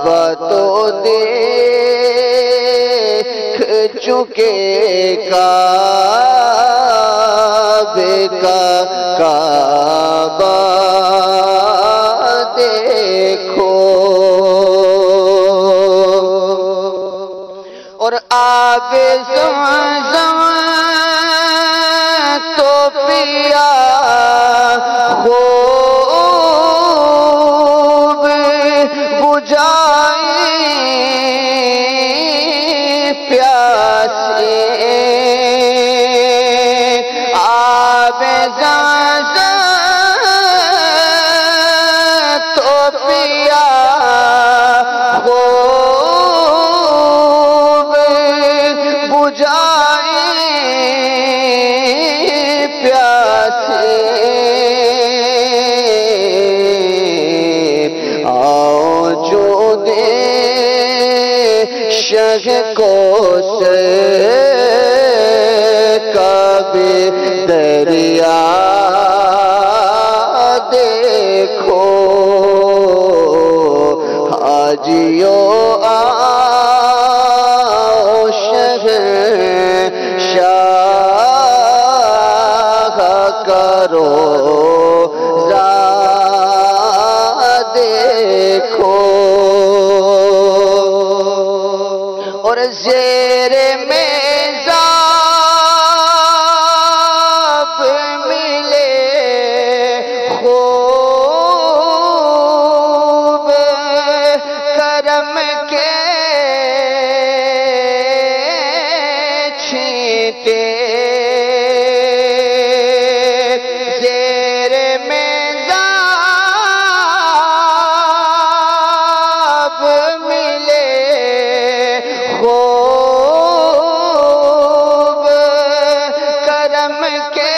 تو دیکھ چکے کعبے کا کعبہ دیکھو، اور آب زمزم تو پیا خوب بجھائی پیاسے، آب زمزم تو پیا خوب بجھائی پیاسے، آؤ جو دے شہ کو سے کعبے دریا دیکھو، حاجیو آؤ شہنشاہ کرو دیکھو، اور زیر میزاب ملے خوب کرم کے چھینٹے، زیر میزاب ملے خوب کرم کے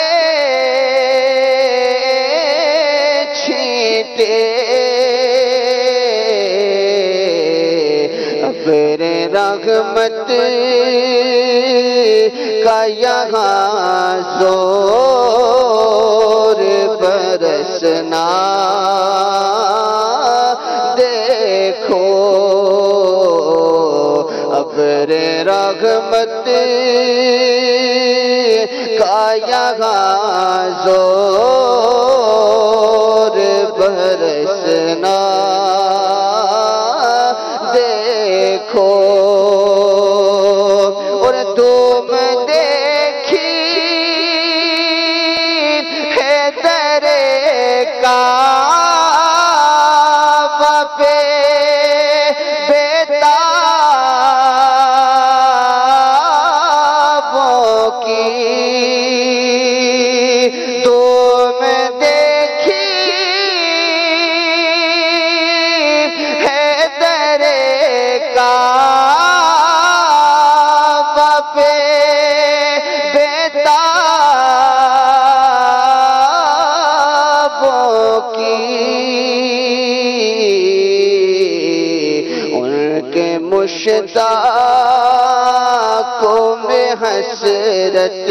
چھینٹے، ابر رحمت کا یہاں زور برسنا دیکھو، ابر رحمت کا یہاں زور برسنا دیکھو، اور تم دیکھی حیدر کعبہ پہ بیتابوں کی، تم دیکھی حیدر کعبہ پہ بیتابوں کی، ان کے مشتاقوں میں حسرت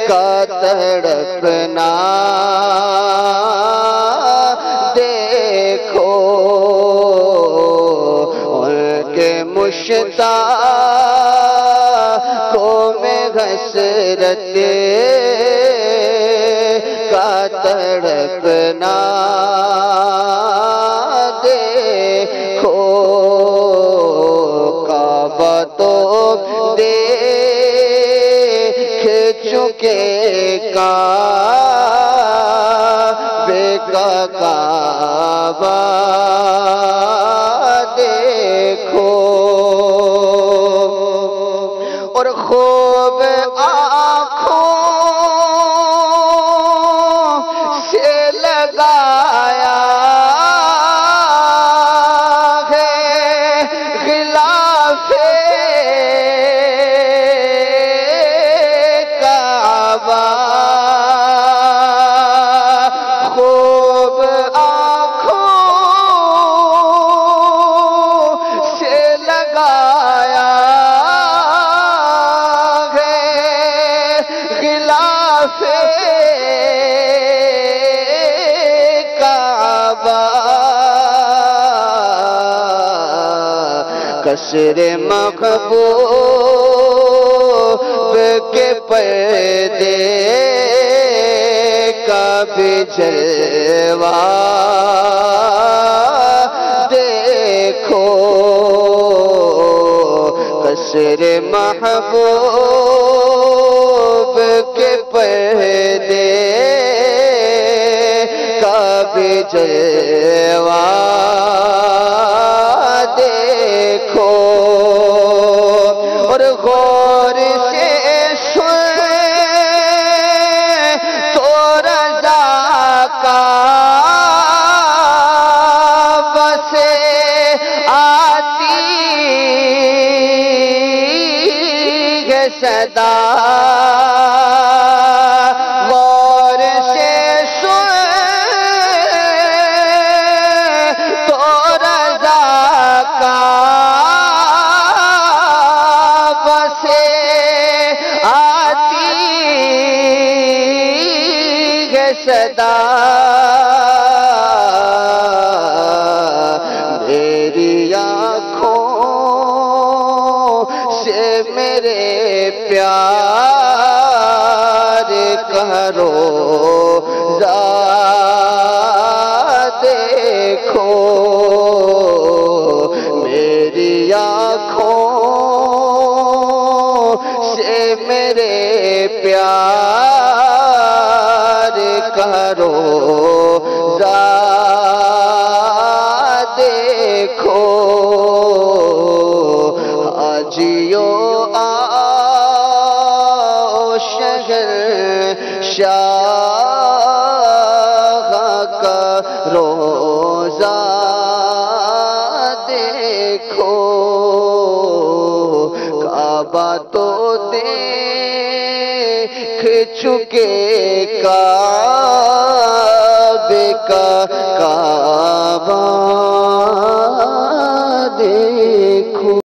کا تڑپنا دیکھو، ان کے مشتاقوں میں حسرت کا تڑپنا دیکھو، کعبہ تو دیکھ چکے کعبے کا کعبہ دیکھو، اور خوب آنکھوں سے لگایا ہے غلاف کعبہ، قصر محبوب کے پردے کا بھی جلوہ دیکھو قصر محبوب کے پردے کا بھی جلوہ دیکھو اور غور سے سن تو رضا کا بسے آتی ہے صدا غور سے سن تو رضا کا بسے آتی ہے صدا میری آنکھوں سے میرے پیار کرو دیکھو میری آنکھوں سے میرے پیار کرو دیکھو حاجیو آؤ شہر شاہ کا روزہ دیکھو کعبہ تو دیکھ چکے کعبے کا